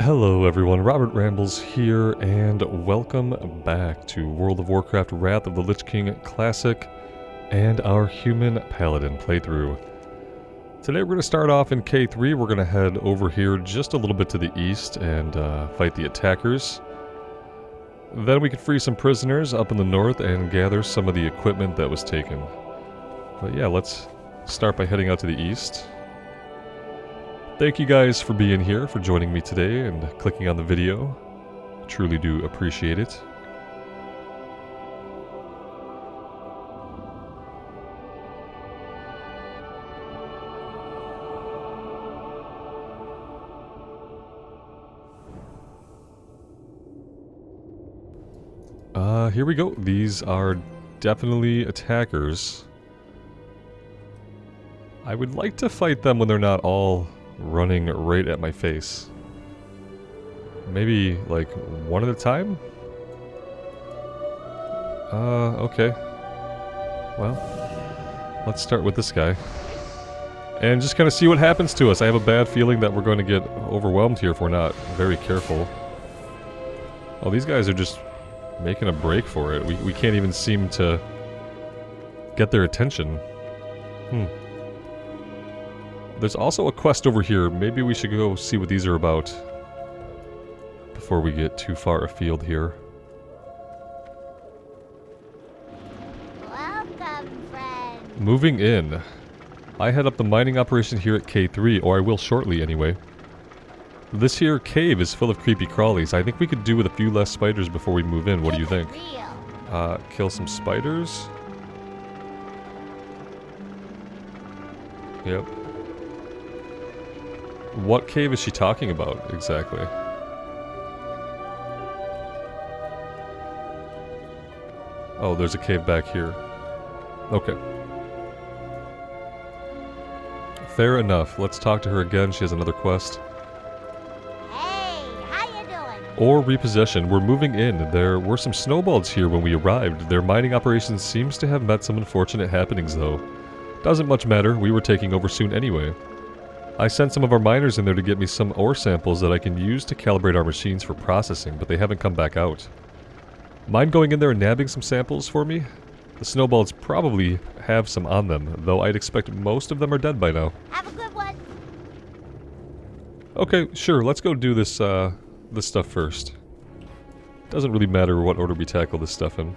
Hello everyone, Robert Rambles here, and welcome back to World of Warcraft Wrath of the Lich King Classic and our Human Paladin playthrough. Today we're going to start off in K3. We're going to head over here just a little bit to the east and fight the attackers. Then we can free some prisoners up in the north and gather some of the equipment that was taken. But yeah, let's start by heading out to the east. Thank you guys for being here, for joining me today and clicking on the video. Truly do appreciate it. Here we go. These are definitely attackers. I would like to fight them when they're not all running right at my face. Maybe, like, one at a time? Okay. Well, let's start with this guy. And just kind of see what happens to us. I have a bad feeling that we're going to get overwhelmed here if we're not very careful. Oh, these guys are just making a break for it. We can't even seem to get their attention. There's also a quest over here. Maybe we should go see what these are about before we get too far afield here. Welcome, friend. Moving in. I head up the mining operation here at K3, or I will shortly anyway. This here cave is full of creepy crawlies. I think we could do with a few less spiders before we move in. What do you think? Kill some spiders? Yep. What cave is she talking about, exactly? Oh, there's a cave back here. Okay. Fair enough. Let's talk to her again. She has another quest. Hey, how you doing? Or repossession. We're moving in. There were some snowballs here when we arrived. Their mining operation seems to have met some unfortunate happenings, though. Doesn't much matter. We were taking over soon anyway. I sent some of our miners in there to get me some ore samples that I can use to calibrate our machines for processing, but they haven't come back out. Mind going in there and nabbing some samples for me? The snowballs probably have some on them, though I'd expect most of them are dead by now. Have a good one. Okay, sure, let's go do this, this stuff first. Doesn't really matter what order we tackle this stuff in.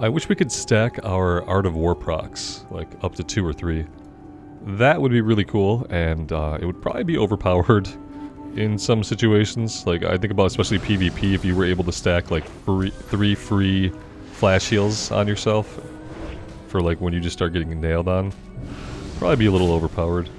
I wish we could stack our Art of War procs, like up to 2 or 3. That would be really cool, and it would probably be overpowered in some situations. Like, I think about especially PvP, if you were able to stack like 3 free flash heals on yourself for like when you just start getting nailed on. Probably be a little overpowered.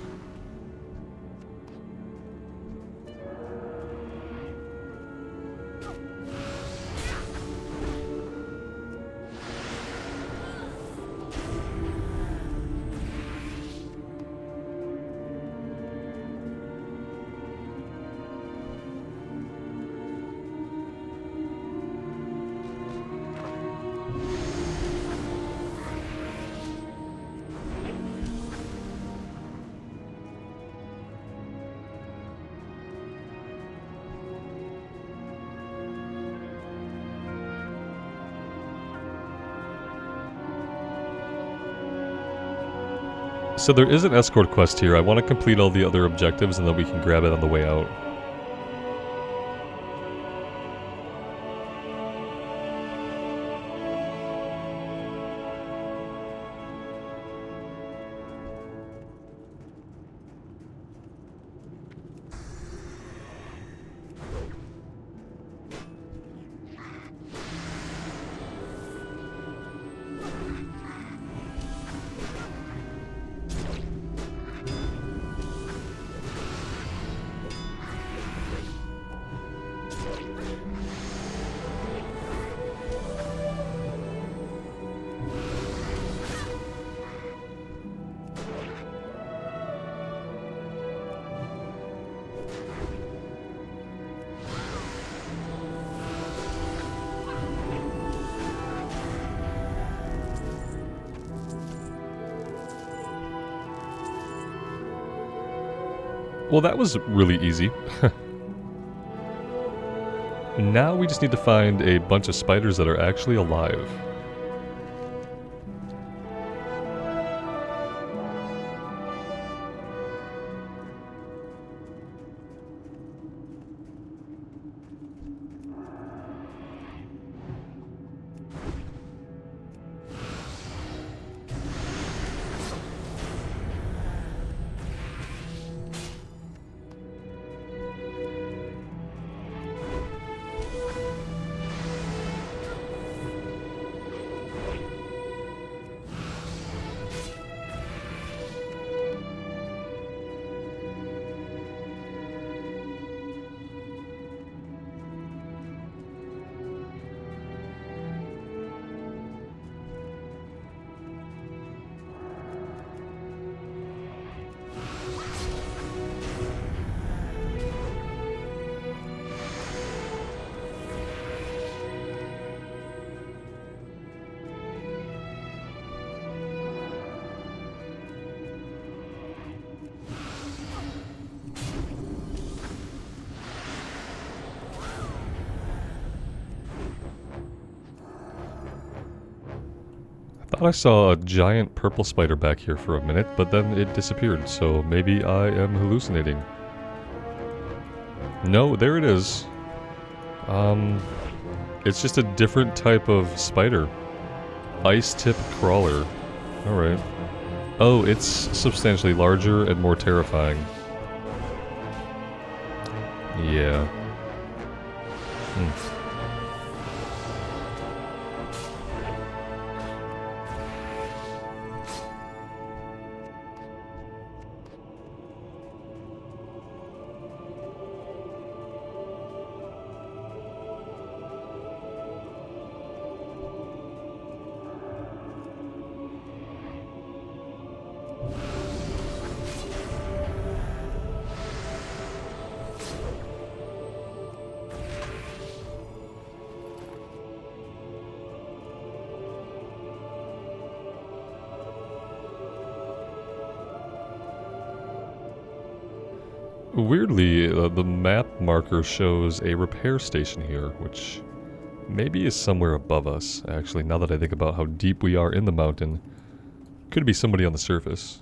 So there is an escort quest here. I want to complete all the other objectives and then we can grab it on the way out. Well, that was really easy. Now we just need to find a bunch of spiders that are actually alive. I saw a giant purple spider back here for a minute, but then it disappeared, so maybe I am hallucinating. No, there it is. It's just a different type of spider. Ice tip crawler. Alright. Oh, it's substantially larger and more terrifying. Yeah. Weirdly, the map marker shows a repair station here, which maybe is somewhere above us, actually, now that I think about how deep we are in the mountain. Could be somebody on the surface.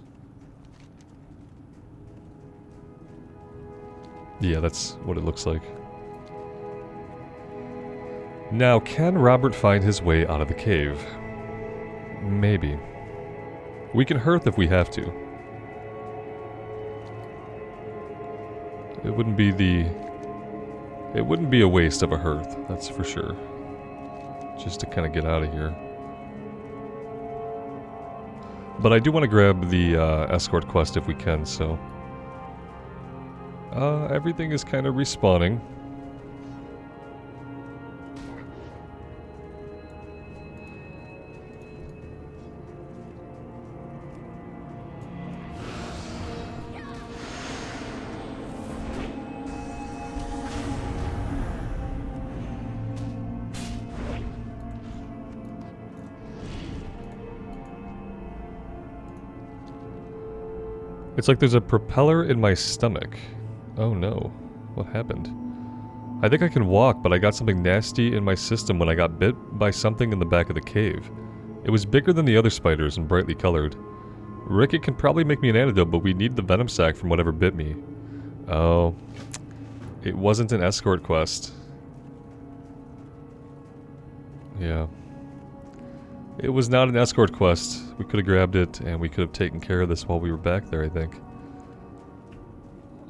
Yeah, that's what it looks like. Now, can Robert find his way out of the cave? Maybe. We can hearth if we have to. It wouldn't be a waste of a hearth, that's for sure. Just to kind of get out of here. But I do want to grab the escort quest if we can, so... everything is kind of respawning. It's like there's a propeller in my stomach. Oh no. What happened? I think I can walk, but I got something nasty in my system when I got bit by something in the back of the cave. It was bigger than the other spiders and brightly colored. Rickett can probably make me an antidote, but we need the venom sac from whatever bit me. Oh. It wasn't an escort quest. Yeah. It was not an escort quest. We could have grabbed it, and we could have taken care of this while we were back there, I think.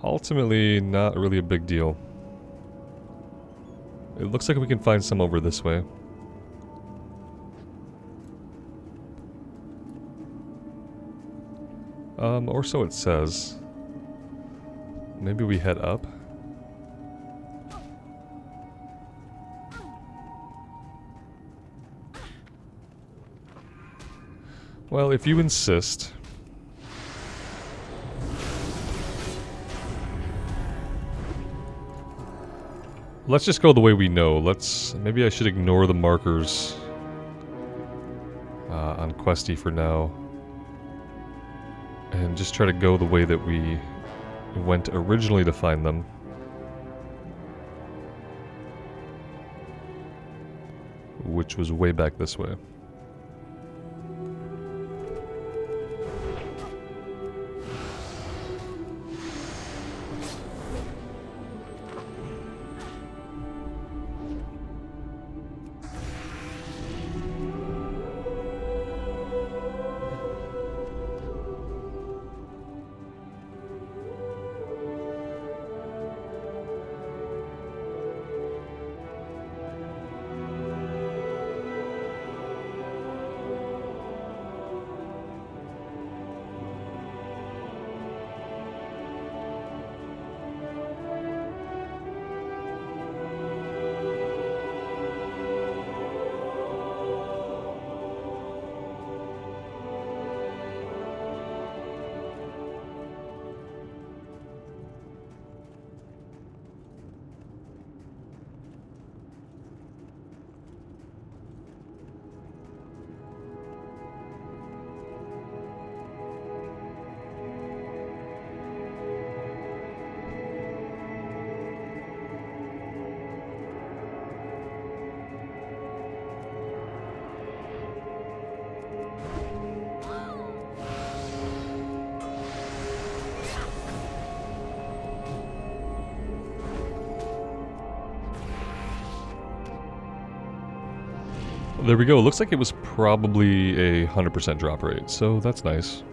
Ultimately, not really a big deal. It looks like we can find some over this way. Or so it says. Maybe we head up? Well, if you insist. Let's just go the way we know. Maybe I should ignore the markers on Questy for now. And just try to go the way that we went originally to find them. Which was way back this way. There we go. Looks like it was probably a 100% drop rate, so that's nice.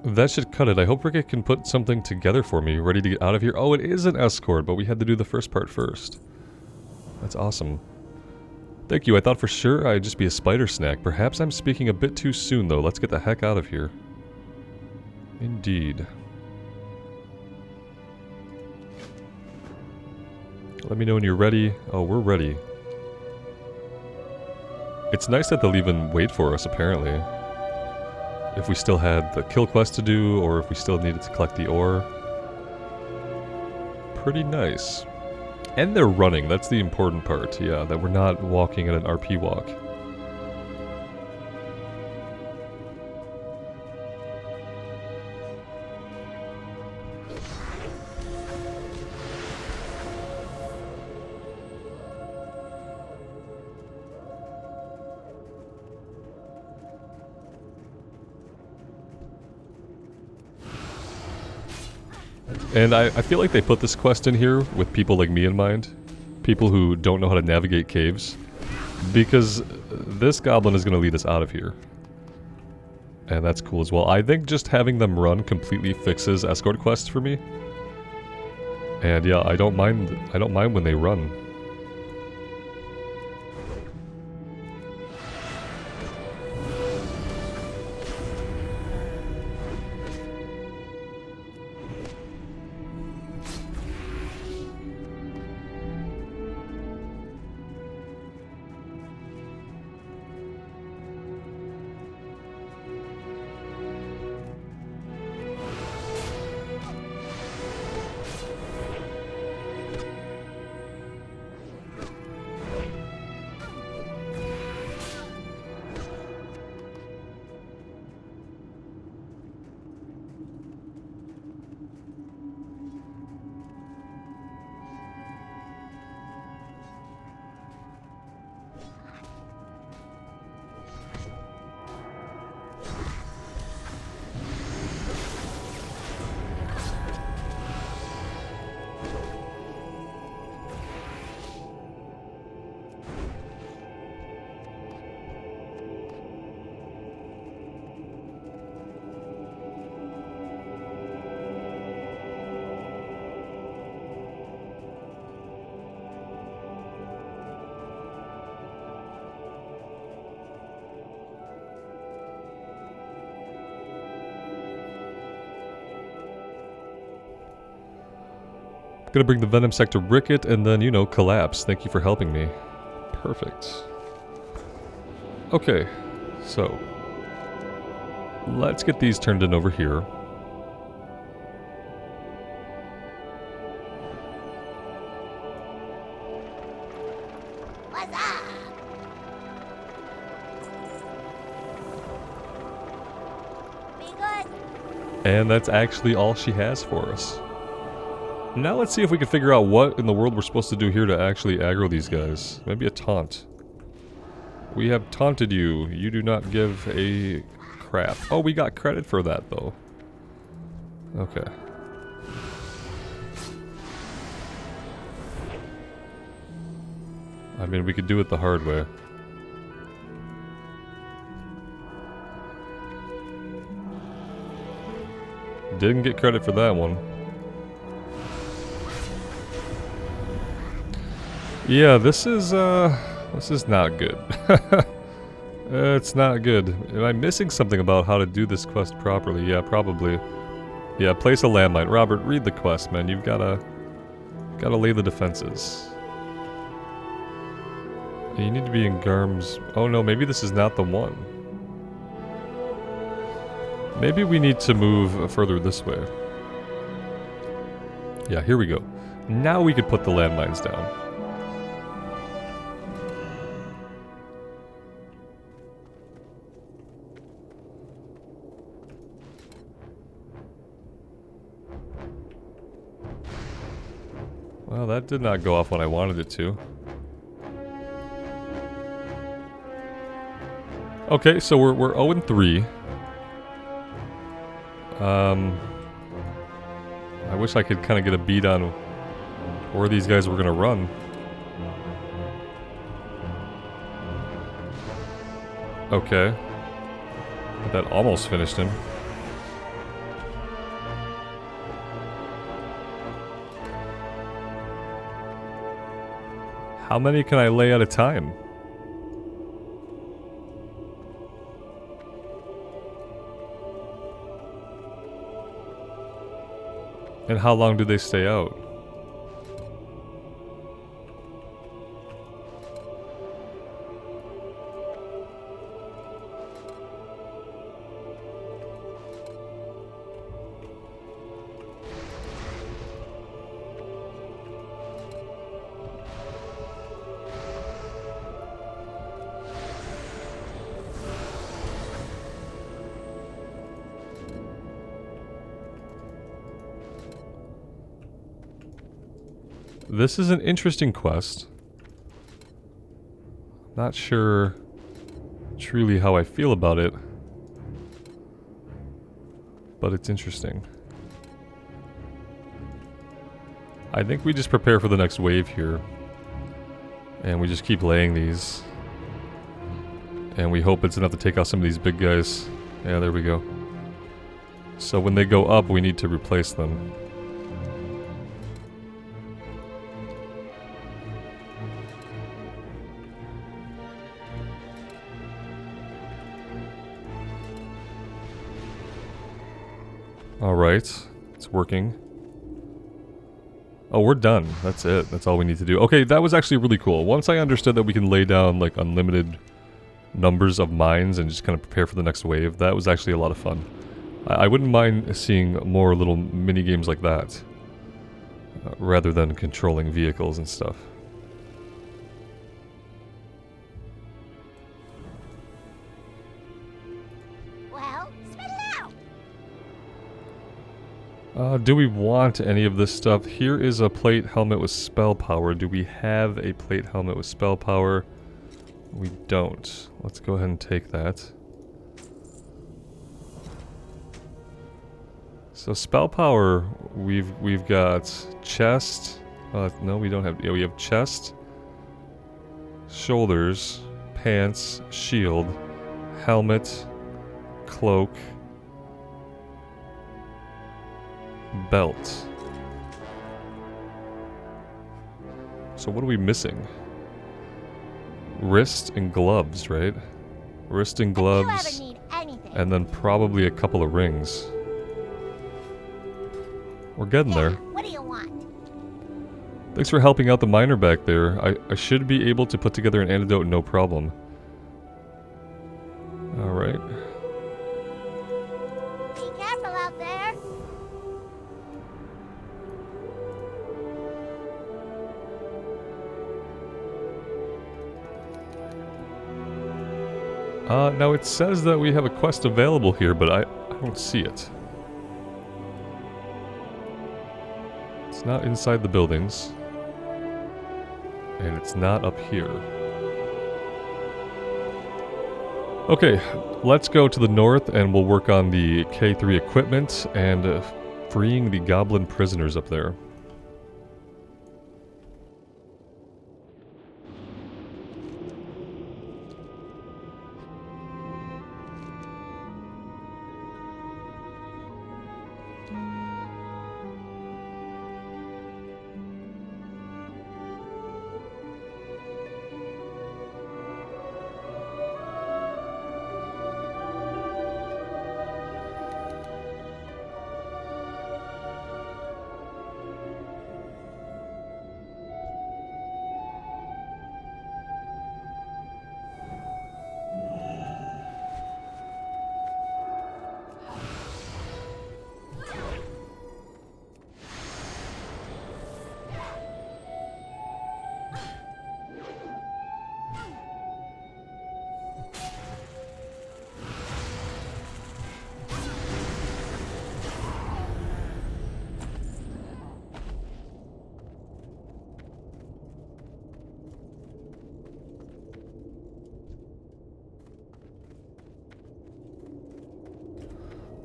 That should cut it. I hope Rickett can put something together for me, ready to get out of here. Oh, it is an escort, but we had to do the first part first. That's awesome. Thank you. I thought for sure I'd just be a spider snack. Perhaps I'm speaking a bit too soon, though. Let's get the heck out of here. Indeed. Let me know when you're ready. Oh, we're ready. It's nice that they'll even wait for us, apparently. If we still had the kill quest to do, or if we still needed to collect the ore. Pretty nice. And they're running, that's the important part, yeah, that we're not walking at an RP walk. And I feel like they put this quest in here with people like me in mind. People who don't know how to navigate caves. Because this goblin is going to lead us out of here. And that's cool as well. I think just having them run completely fixes escort quests for me. And yeah, I don't mind when they run. Gonna bring the Venom Sect to Ricket and then, you know, collapse. Thank you for helping me. Perfect. Okay, so let's get these turned in over here. What's up? Be good. And that's actually all she has for us. Now let's see if we can figure out what in the world we're supposed to do here to actually aggro these guys. Maybe a taunt. We have taunted you. You do not give a crap. Oh, we got credit for that though. Okay. I mean, we could do it the hard way. Didn't get credit for that one. Yeah, this is not good. It's not good. Am I missing something about how to do this quest properly? Yeah, probably. Yeah, place a landmine. Robert, read the quest, man. You've gotta lay the defenses. You need to be in Garm's... Oh no, maybe this is not the one. Maybe we need to move further this way. Yeah, here we go. Now we could put the landmines down. Well, that did not go off when I wanted it to. Okay, so we're 0-3. I wish I could kind of get a beat on where these guys were gonna run. Okay. That almost finished him. How many can I lay at a time? And how long do they stay out? This is an interesting quest. Not sure truly how I feel about it, but it's interesting. I think we just prepare for the next wave here. And we just keep laying these. And we hope it's enough to take out some of these big guys. Yeah, there we go. So when they go up, we need to replace them. Alright, it's working. Oh, we're done. That's it. That's all we need to do. Okay, that was actually really cool. Once I understood that we can lay down, like, unlimited numbers of mines and just kind of prepare for the next wave, that was actually a lot of fun. I wouldn't mind seeing more little mini games like that, rather than controlling vehicles and stuff. Well, spit it out. Do we want any of this stuff? Here is a plate helmet with spell power. Do we have a plate helmet with spell power? We don't. Let's go ahead and take that. So spell power, we've got chest. No, we don't have. Yeah, we have chest, shoulders, pants, shield, helmet, cloak, belt. So what are we missing? Wrist and gloves, right? Wrist and gloves, If you ever need anything. and then probably a couple of rings. We're getting Yeah, there. what do you want? Thanks for helping out the miner back there. I should be able to put together an antidote no problem. Alright. Be careful out there. Now it says that we have a quest available here, but I don't see it. It's not inside the buildings. And it's not up here. Okay, let's go to the north and we'll work on the K3 equipment and freeing the goblin prisoners up there.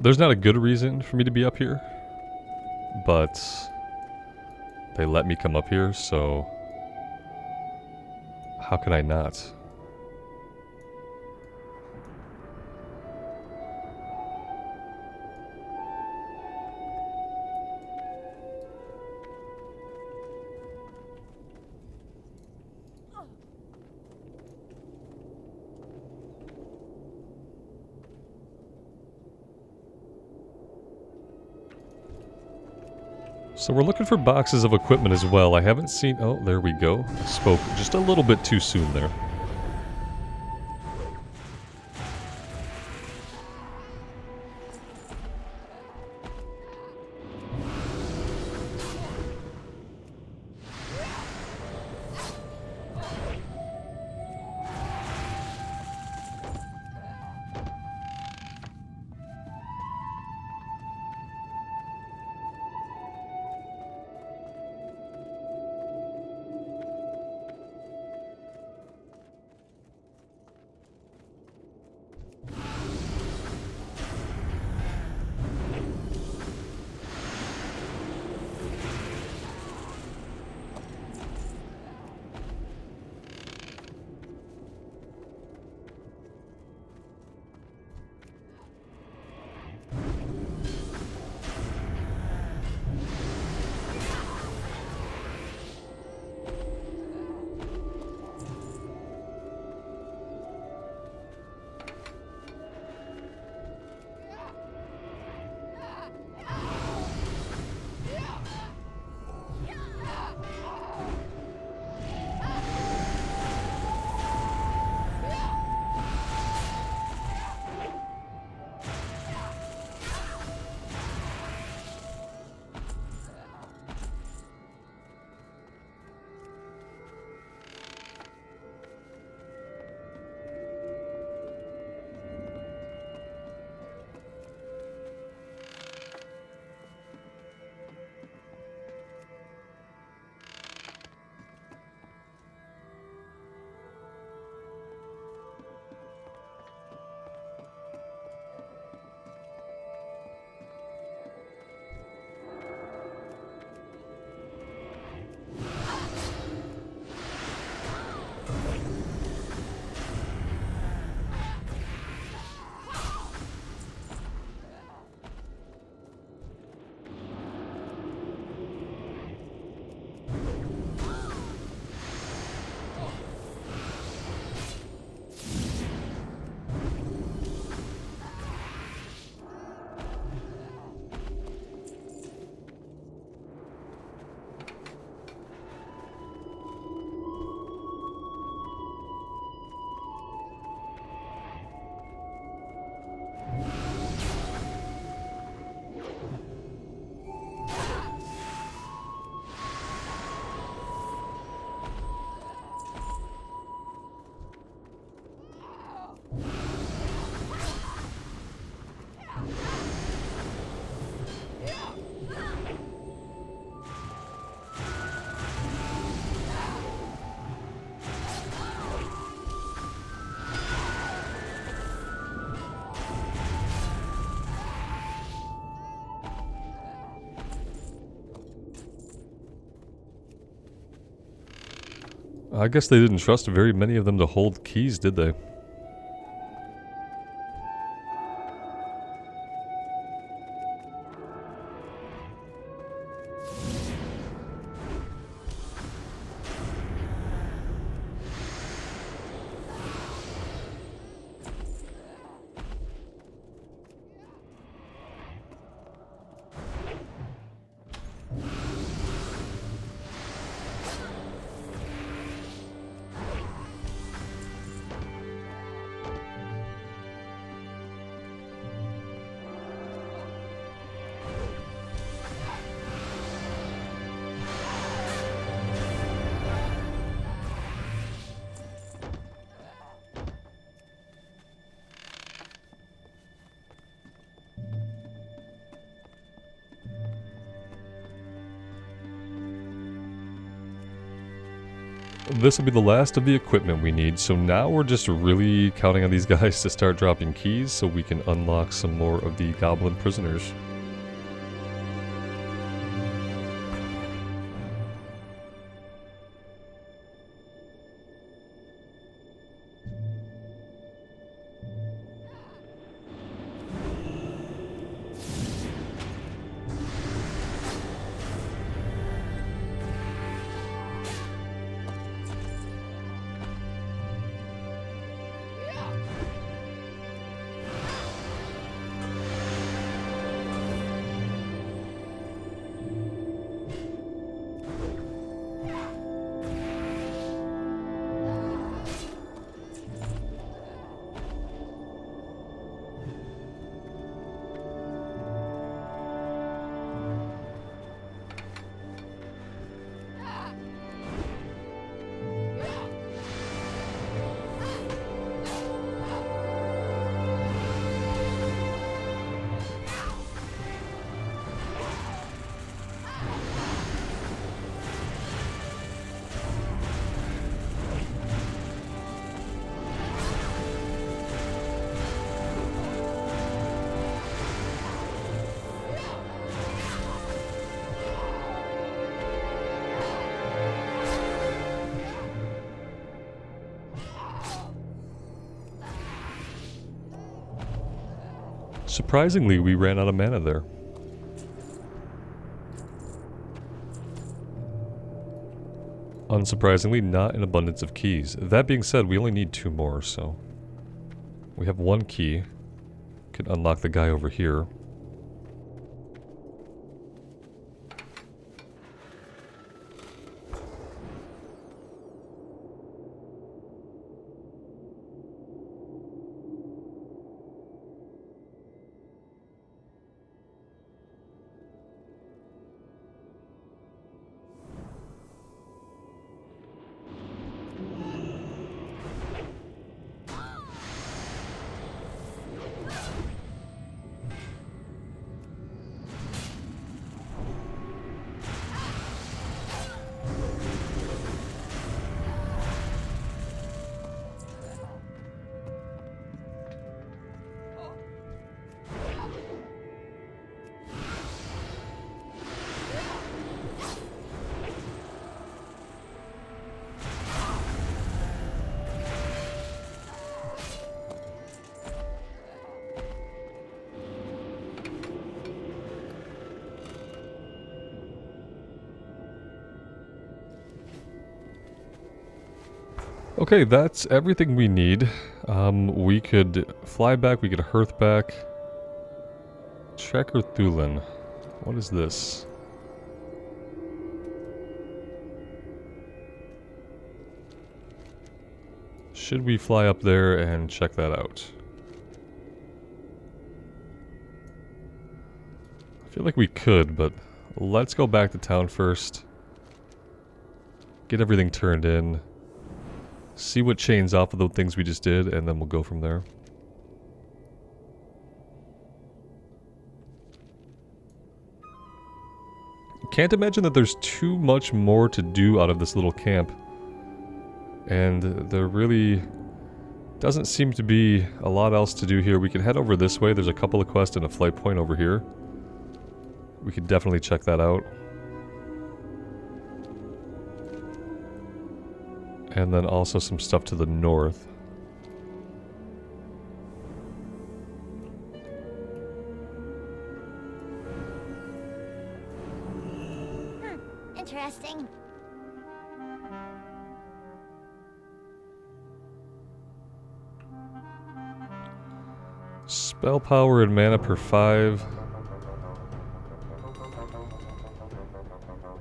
There's not a good reason for me to be up here, but they let me come up here, so how can I not? So we're looking for boxes of equipment as well. I haven't seen... Oh, there we go. I spoke just a little bit too soon there. I guess they didn't trust very many of them to hold keys, did they? This will be the last of the equipment we need, so now we're just really counting on these guys to start dropping keys so we can unlock some more of the goblin prisoners. Surprisingly, we ran out of mana there. Unsurprisingly, not an abundance of keys. That being said, we only need 2 more, so... we have 1 key. Can unlock the guy over here. Okay, that's everything we need. We could fly back, we could hearth back. Tracker Thulin. What is this? Should we fly up there and check that out? I feel like we could, but let's go back to town first. Get everything turned in. See what chains off of the things we just did, and then we'll go from there. Can't imagine that there's too much more to do out of this little camp. And there really doesn't seem to be a lot else to do here. We can head over this way. There's a couple of quests and a flight point over here. We could definitely check that out. And then also some stuff to the north. Interesting. Spell power and mana per 5.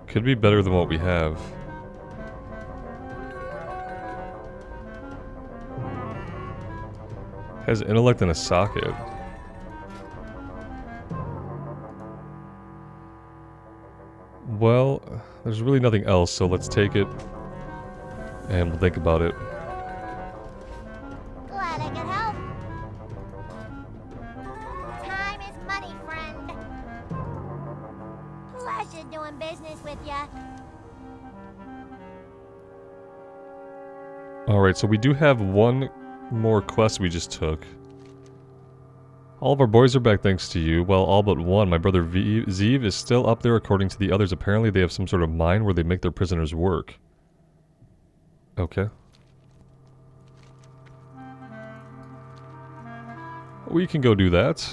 Could be better than what we have. Has intellect in a socket. Well, there's really nothing else, so let's take it. And we'll think about it. Glad I could help. Time is money, friend. Pleasure doing business with ya. Alright, so we do have one more quest we just took. All of our boys are back thanks to you. Well, all but one. My brother Zeev is still up there according to the others. Apparently they have some sort of mine where they make their prisoners work. Okay. We can go do that.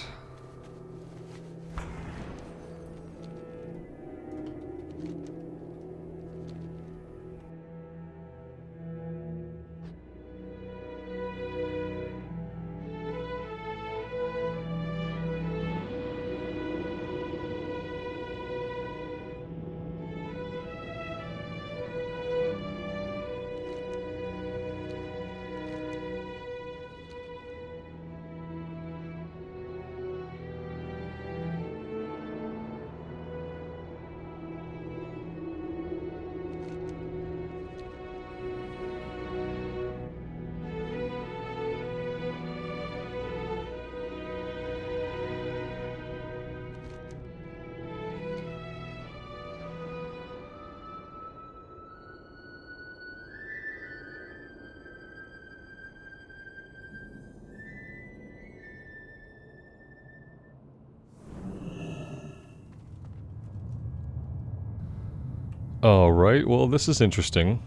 Alright, well this is interesting.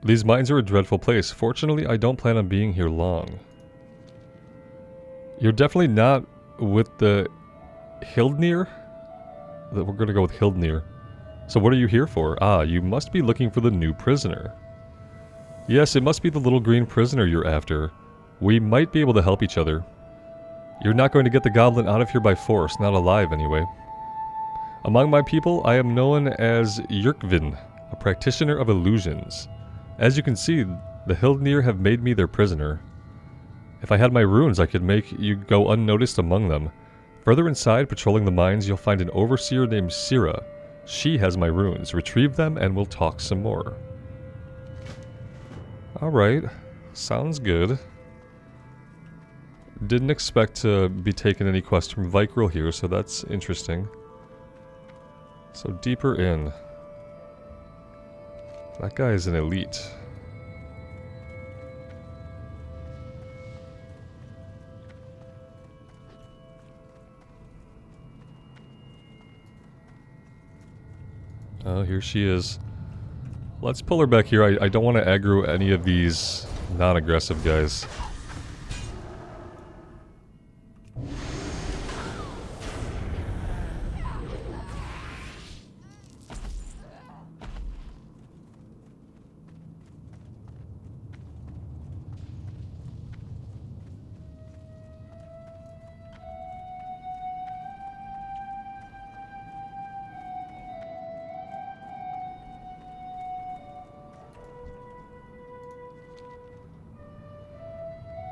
These mines are a dreadful place. Fortunately, I don't plan on being here long. You're definitely not with the Hildnir? We're gonna go with Hildnir. So what are you here for? Ah, you must be looking for the new prisoner. Yes, it must be the little green prisoner you're after. We might be able to help each other. You're not going to get the goblin out of here by force, not alive anyway. Among my people, I am known as Yerkvin, a practitioner of illusions. As you can see, the Hildnir have made me their prisoner. If I had my runes, I could make you go unnoticed among them. Further inside, patrolling the mines, you'll find an overseer named Sira. She has my runes. Retrieve them and we'll talk some more. Alright, sounds good. Didn't expect to be taking any quests from Vicryl here, so that's interesting. So deeper in. That guy is an elite. Oh, here she is. Let's pull her back here. I don't want to aggro any of these non-aggressive guys.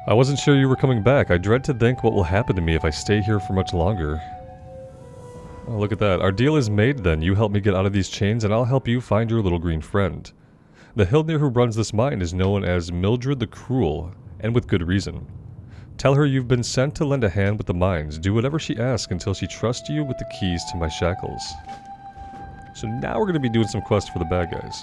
I wasn't sure you were coming back. I dread to think what will happen to me if I stay here for much longer. Oh, look at that. Our deal is made then. You help me get out of these chains and I'll help you find your little green friend. The Hildnir who runs this mine is known as Mildred the Cruel, and with good reason. Tell her you've been sent to lend a hand with the mines. Do whatever she asks until she trusts you with the keys to my shackles. So now we're going to be doing some quests for the bad guys.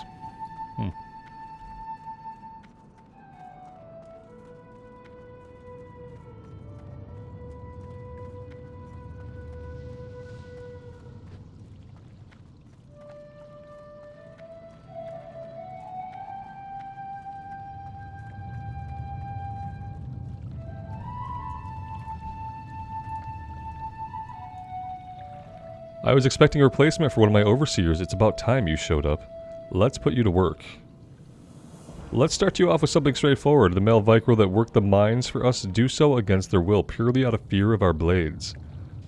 I was expecting a replacement for one of my overseers. It's about time you showed up. Let's put you to work. Let's start you off with something straightforward. The male Vicro that worked the mines for us do so against their will, purely out of fear of our blades.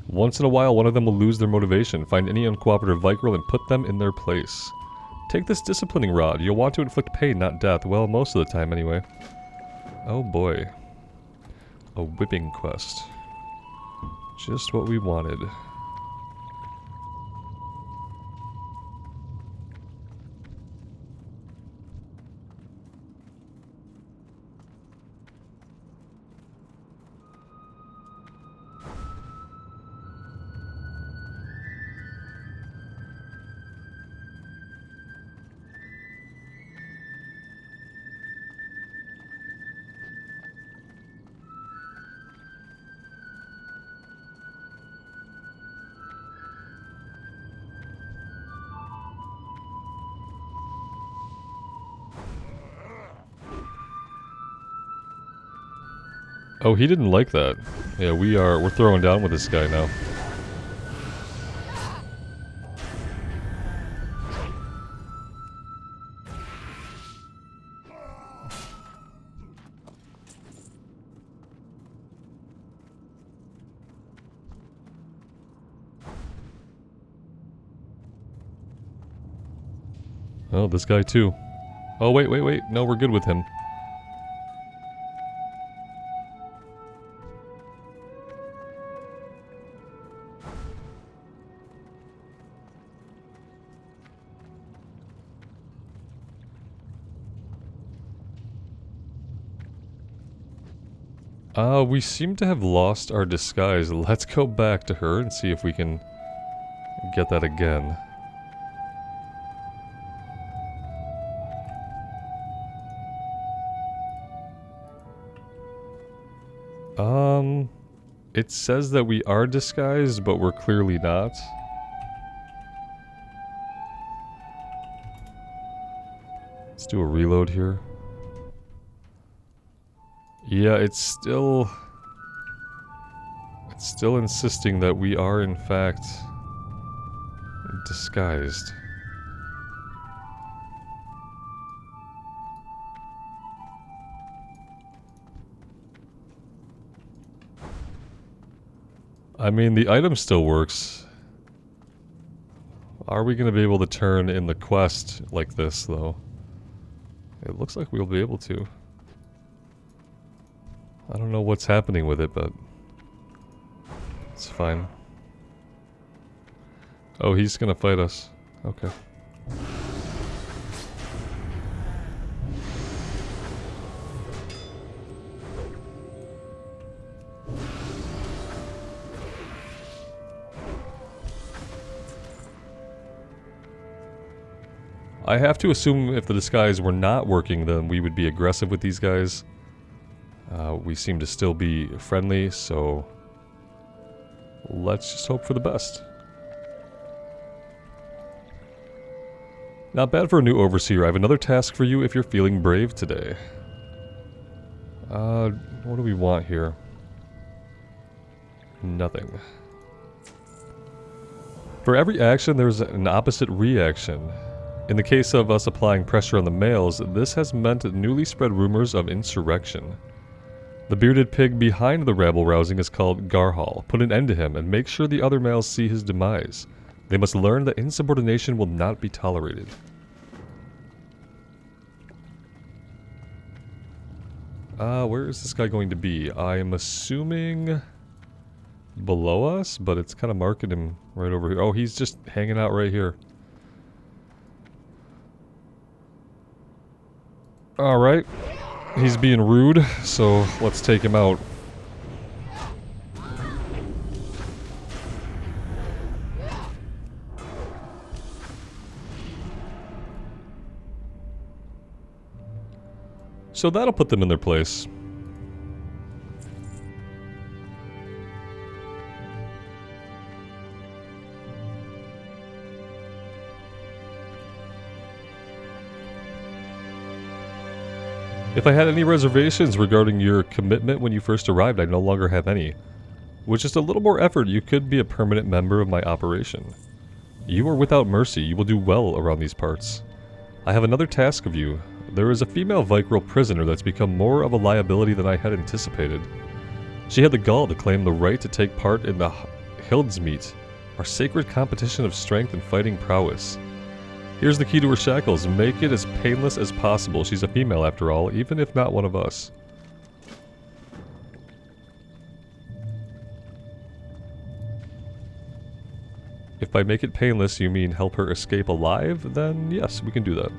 Once in a while, one of them will lose their motivation. Find any uncooperative Vicro and put them in their place. Take this disciplining rod. You'll want to inflict pain, not death. Well, most of the time anyway. Oh boy. A whipping quest. Just what we wanted. Oh, he didn't like that. Yeah, we're throwing down with this guy now. Oh, this guy too. Oh, wait. No, we're good with him. We seem to have lost our disguise. Let's go back to her and see if we can get that again. It says that we are disguised, but we're clearly not. Let's do a reload here. Yeah, it's still insisting that we are in fact disguised. I mean, the item still works. Are we going to be able to turn in the quest like this, though? It looks like we'll be able to. I don't know what's happening with it, but it's fine. Oh, he's gonna fight us. Okay. I have to assume if the disguise were not working, then we would be aggressive with these guys. We seem to still be friendly, so let's just hope for the best. Not bad for a new overseer. I have another task for you if you're feeling brave today. What do we want here? Nothing. For every action, there's an opposite reaction. In the case of us applying pressure on the males, this has meant newly spread rumors of insurrection. The bearded pig behind the rabble-rousing is called Garhal. Put an end to him and make sure the other males see his demise. They must learn that insubordination will not be tolerated. Where is this guy going to be? I am assuming below us, but it's kind of marking him right over here. Oh, he's just hanging out right here. Alright. He's being rude, so let's take him out. So that'll put them in their place. If I had any reservations regarding your commitment when you first arrived, I no longer have any. With just a little more effort, you could be a permanent member of my operation. You are without mercy. You will do well around these parts. I have another task of you. There is a female Vicral prisoner that's become more of a liability than I had anticipated. She had the gall to claim the right to take part in the Hildsmeet, our sacred competition of strength and fighting prowess. Here's the key to her shackles. Make it as painless as possible. She's a female after all, even if not one of us. If by make it painless you mean help her escape alive, then yes, we can do that.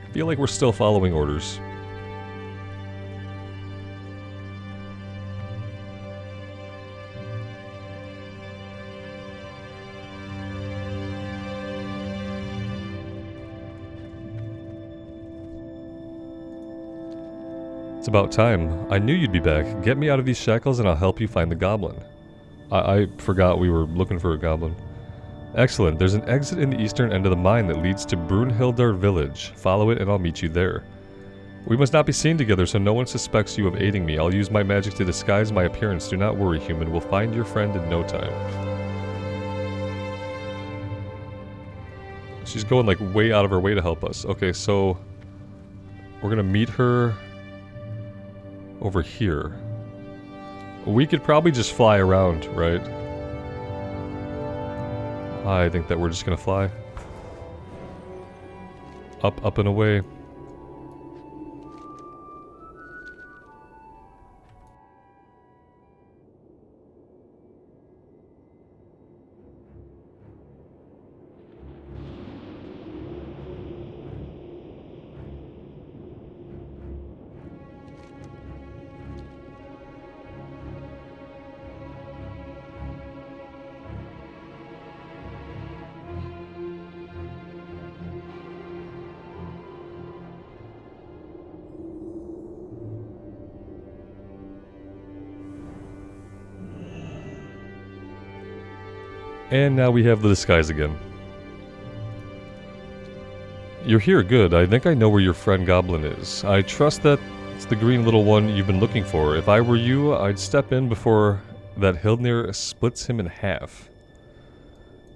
I feel like we're still following orders. It's about time. I knew you'd be back. Get me out of these shackles and I'll help you find the goblin. I forgot we were looking for a goblin. Excellent. There's an exit in the eastern end of the mine that leads to Brunhildar village. Follow it and I'll meet you there. We must not be seen together so no one suspects you of aiding me. I'll use my magic to disguise my appearance. Do not worry, human. We'll find your friend in no time. She's going like way out of her way to help us. Okay, so we're gonna meet her over here. We could probably just fly around, right? I think that we're just gonna fly. Up, up and away. And now we have the disguise again. You're here, good. I think I know where your friend Goblin is. I trust that it's the green little one you've been looking for. If I were you, I'd step in before that Hildnir splits him in half.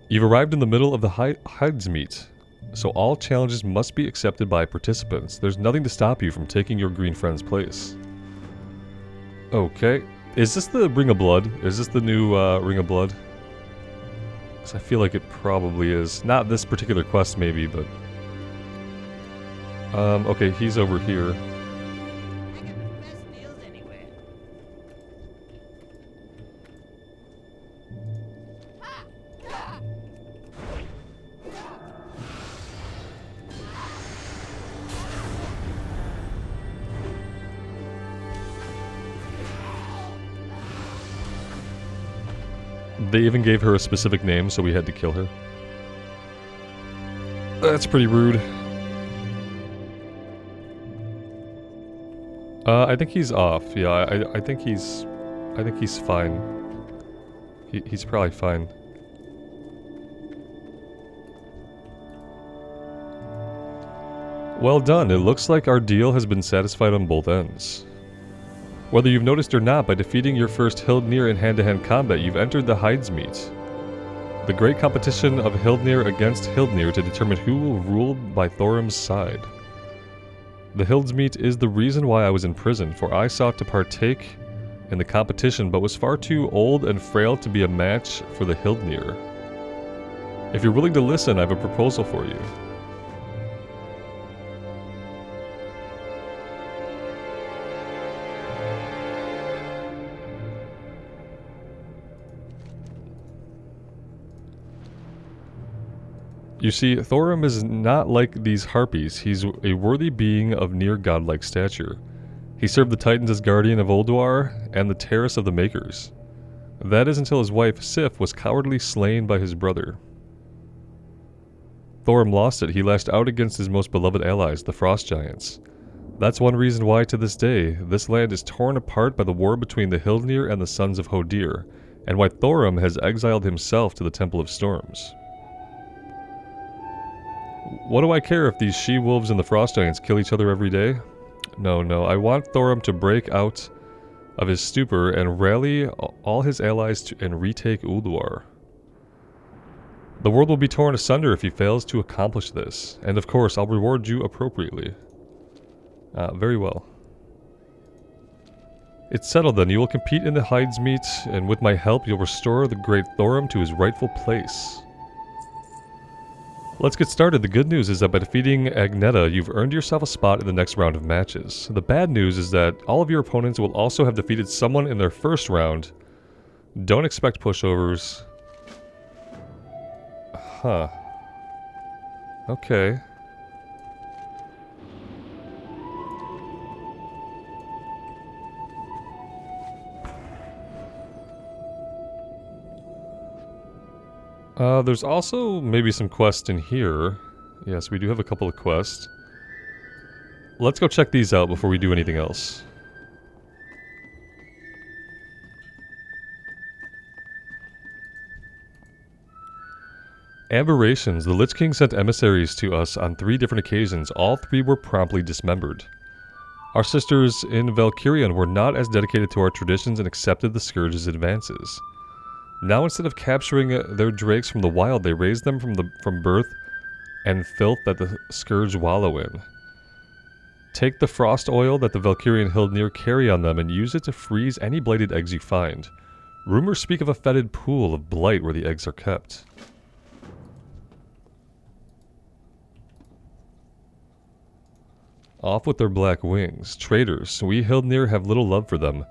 You've arrived in the middle of the Hildsmeet, so all challenges must be accepted by participants. There's nothing to stop you from taking your green friend's place. Okay. Is this the Ring of Blood? Is this the new Ring of Blood? I feel like it probably is. Not this particular quest, maybe, but... okay, he's over here. They even gave her a specific name, so we had to kill her. That's pretty rude. I think he's off. Yeah, I think he's fine. He's probably fine. Well done. It looks like our deal has been satisfied on both ends. Whether you've noticed or not, by defeating your first Hildnir in hand-to-hand combat, you've entered the Hildsmeet, the great competition of Hildnir against Hildnir to determine who will rule by Thorim's side. The Hildsmeet is the reason why I was in prison, for I sought to partake in the competition, but was far too old and frail to be a match for the Hildnir. If you're willing to listen, I have a proposal for you. You see, Thorim is not like these harpies. He's a worthy being of near godlike stature. He served the Titans as guardian of Ulduar and the Terrace of the Makers. That is until his wife, Sif, was cowardly slain by his brother. Thorim lost it. He lashed out against his most beloved allies, the Frost Giants. That's one reason why, to this day, this land is torn apart by the war between the Hildnir and the Sons of Hodir, and why Thorim has exiled himself to the Temple of Storms. What do I care if these she-wolves and the Frost Giants kill each other every day? No, I want Thorim to break out of his stupor and rally all his allies and retake Ulduar. The world will be torn asunder if he fails to accomplish this, and of course I'll reward you appropriately. Very well. It's settled then. You will compete in the hides meet, and with my help you'll restore the great Thorum to his rightful place. Let's get started. The good news is that by defeating Agneta, you've earned yourself a spot in the next round of matches. The bad news is that all of your opponents will also have defeated someone in their first round. Don't expect pushovers. Huh. Okay. There's also maybe some quests in here. Yes, we do have a couple of quests. Let's go check these out before we do anything else. Aberrations. The Lich King sent emissaries to us on 3 different occasions. All 3 were promptly dismembered. Our sisters in Valkyrian were not as dedicated to our traditions and accepted the Scourge's advances. Now instead of capturing their drakes from the wild, they raise them from birth and filth that the Scourge wallow in. Take the frost oil that the Valkyrian Hildnir carry on them and use it to freeze any blighted eggs you find. Rumors speak of a fetid pool of blight where the eggs are kept. Off with their black wings. Traitors. We Hildnir have little love for them.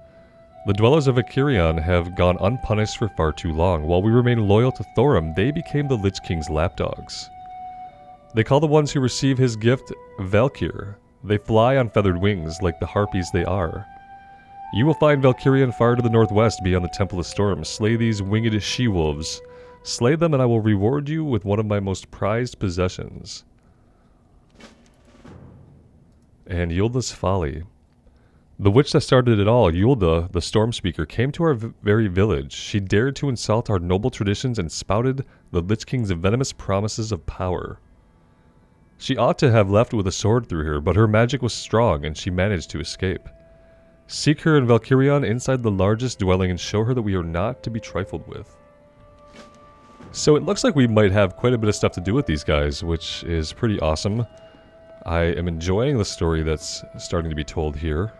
The dwellers of Valkyrian have gone unpunished for far too long. While we remain loyal to Thorum, they became the Lich King's lapdogs. They call the ones who receive his gift Valkyr. They fly on feathered wings like the harpies they are. You will find Valkyrian far to the northwest beyond the Temple of Storm. Slay these winged she-wolves. Slay them and I will reward you with one of my most prized possessions. And Yulda's Folly. The witch that started it all, Yulda, the Storm Speaker, came to our very village. She dared to insult our noble traditions and spouted the Lich King's venomous promises of power. She ought to have left with a sword through her, but her magic was strong and she managed to escape. Seek her in Valkyrian inside the largest dwelling and show her that we are not to be trifled with. So it looks like we might have quite a bit of stuff to do with these guys, which is pretty awesome. I am enjoying the story that's starting to be told here.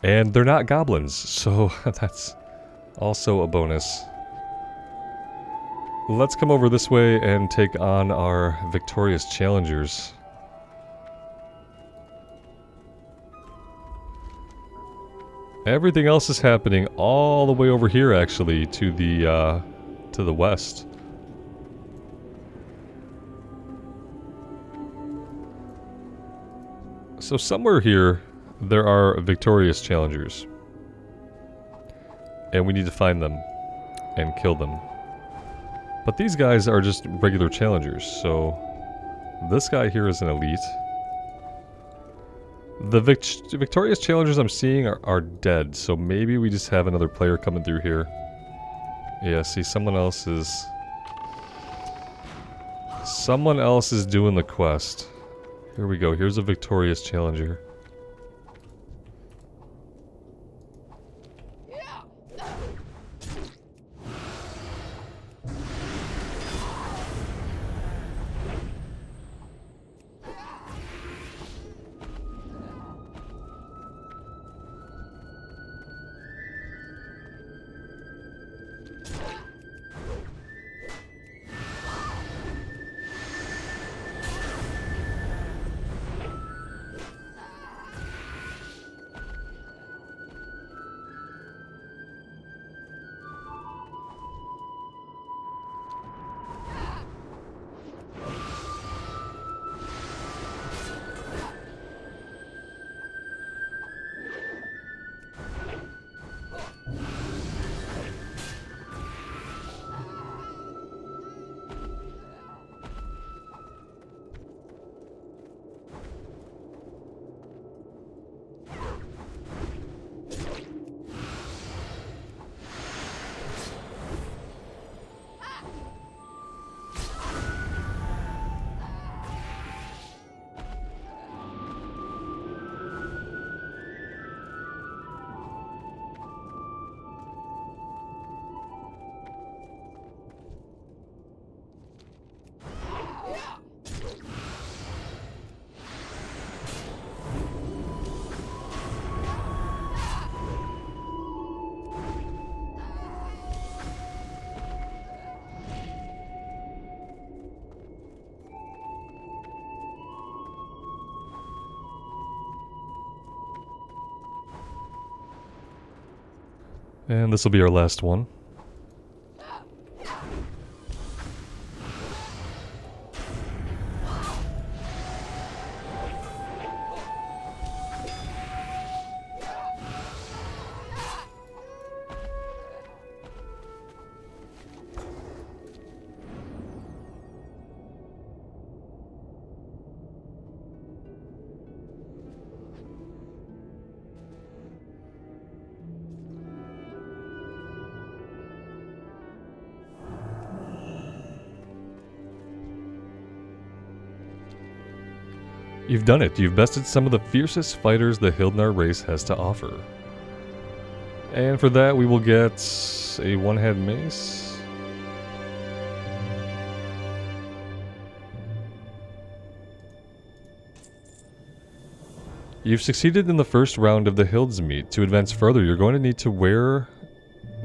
And they're not goblins, so that's also a bonus. Let's come over this way and take on our victorious challengers. Everything else is happening all the way over here, actually, to the west. So somewhere here, there are victorious challengers. And we need to find them and kill them. But these guys are just regular challengers, so this guy here is an elite. The victorious challengers I'm seeing are dead, so maybe we just have another player coming through here. Yeah, see, someone else is doing the quest. Here we go, here's a victorious challenger. And this will be our last one. You've done it. You've bested some of the fiercest fighters the Hildnar race has to offer. And for that, we will get a one-hand mace. You've succeeded in the first round of the Hild's Meet. To advance further, you're going to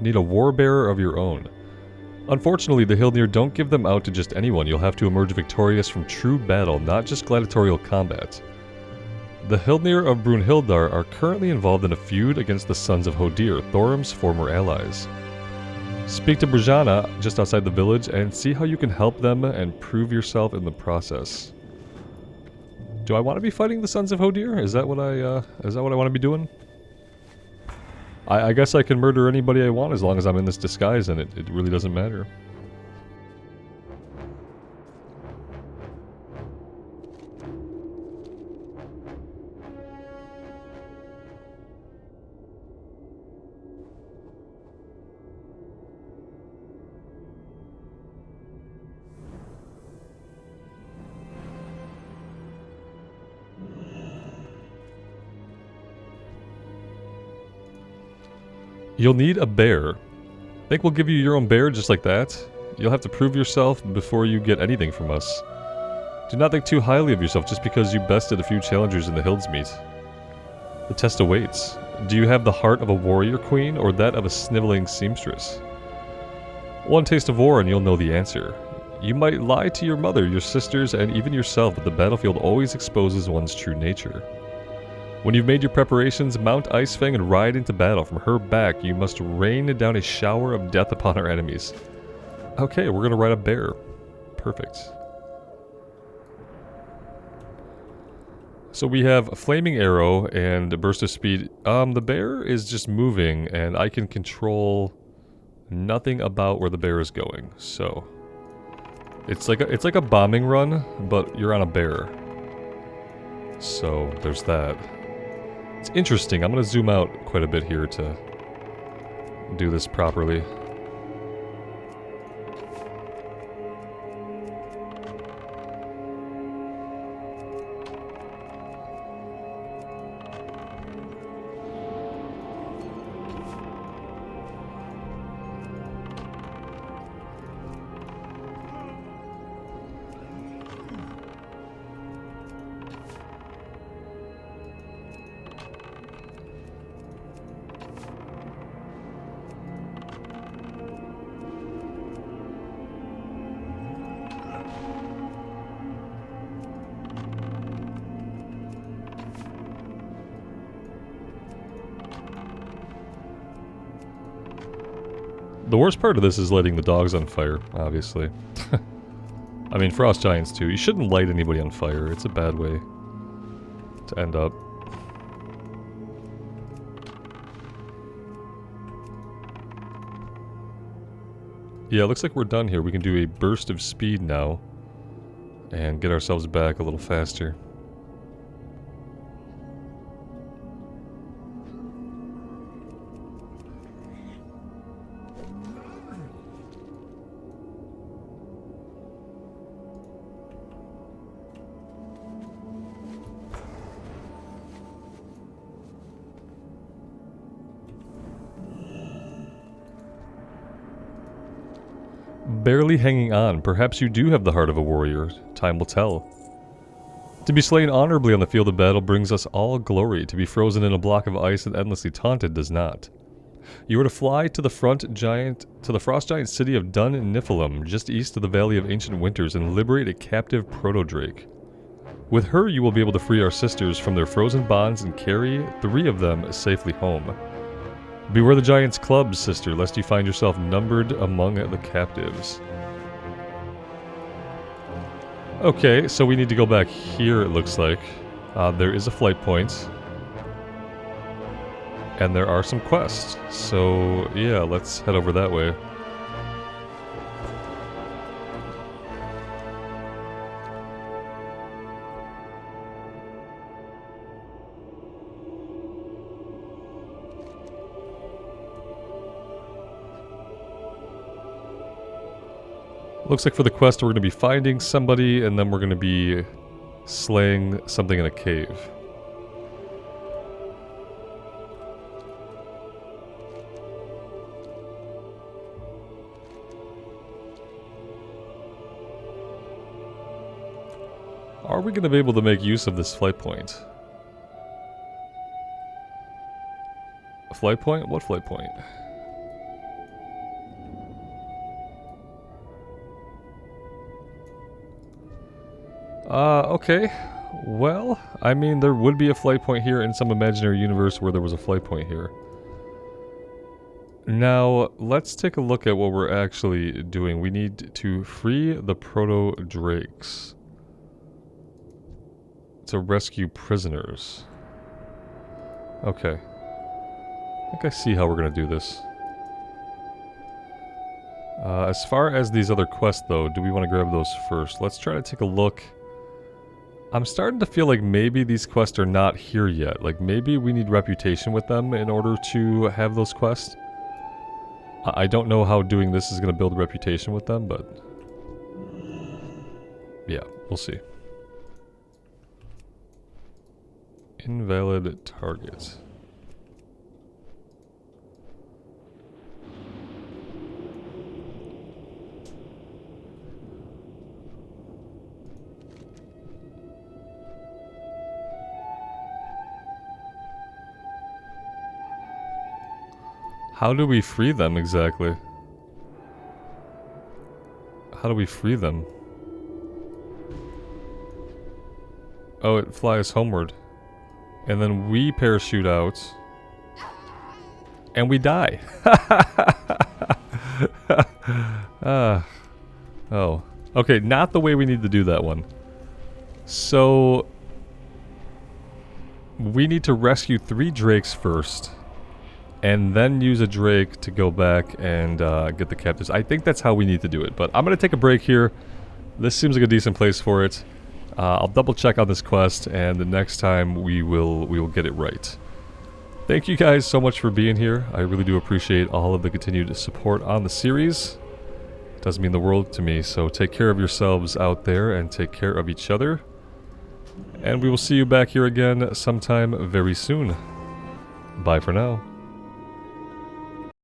need a warbearer of your own. Unfortunately, the Hildnir don't give them out to just anyone. You'll have to emerge victorious from true battle, not just gladiatorial combat. The Hildnir of Brunhildar are currently involved in a feud against the Sons of Hodir, Thorim's former allies. Speak to Brujana just outside the village and see how you can help them and prove yourself in the process. Do I want to be fighting the Sons of Hodir? Is that what I want to be doing? I guess I can murder anybody I want as long as I'm in this disguise, and it really doesn't matter. You'll need a bear. Think we'll give you your own bear just like that? You'll have to prove yourself before you get anything from us. Do not think too highly of yourself just because you bested a few challengers in the Hills Meet. The test awaits. Do you have the heart of a warrior queen or that of a sniveling seamstress? One taste of war and you'll know the answer. You might lie to your mother, your sisters, and even yourself, but the battlefield always exposes one's true nature. When you've made your preparations, mount Icefang and ride into battle. From her back, you must rain down a shower of death upon our enemies. Okay, we're gonna ride a bear. Perfect. So we have a flaming arrow and a burst of speed. The bear is just moving, and I can control nothing about where the bear is going. So it's like a bombing run, but you're on a bear. So there's that. It's interesting. I'm going to zoom out quite a bit here to do this properly. The worst part of this is lighting the dogs on fire, obviously. I mean, frost giants too. You shouldn't light anybody on fire. It's a bad way to end up. Yeah, it looks like we're done here. We can do a burst of speed now and get ourselves back a little faster. Barely hanging on. Perhaps you do have the heart of a warrior. Time will tell. To be slain honorably on the field of battle brings us all glory. To be frozen in a block of ice and endlessly taunted does not. You are to fly to the frost giant city of Dun Niflheim, just east of the Valley of Ancient Winters, and liberate a captive proto-drake. With her, you will be able to free our sisters from their frozen bonds and carry 3 of them safely home. Beware the giant's club, sister, lest you find yourself numbered among the captives. Okay, so we need to go back here, it looks like. There is a flight point. And there are some quests. So, yeah, let's head over that way. Looks like for the quest we're going to be finding somebody and then we're going to be slaying something in a cave. Are we going to be able to make use of this flight point? A flight point? What flight point? Okay. Well, I mean, there would be a flight point here in some imaginary universe where there was a flight point here. Now, let's take a look at what we're actually doing. We need to free the proto-drakes to rescue prisoners. Okay. I think I see how we're going to do this. As far as these other quests, though, do we want to grab those first? Let's try to take a look. I'm starting to feel like maybe these quests are not here yet. Like, maybe we need reputation with them in order to have those quests. I don't know how doing this is going to build reputation with them, but... yeah, we'll see. Invalid target. How do we free them exactly? How do we free them? Oh, it flies homeward. And then we parachute out. And we die. Oh. Okay, not the way we need to do that one. So... we need to rescue 3 drakes first. And then use a drake to go back and get the captives. I think that's how we need to do it. But I'm going to take a break here. This seems like a decent place for it. I'll double check on this quest, and the next time we will get it right. Thank you guys so much for being here. I really do appreciate all of the continued support on the series. It does mean the world to me. So take care of yourselves out there and take care of each other. And we will see you back here again sometime very soon. Bye for now.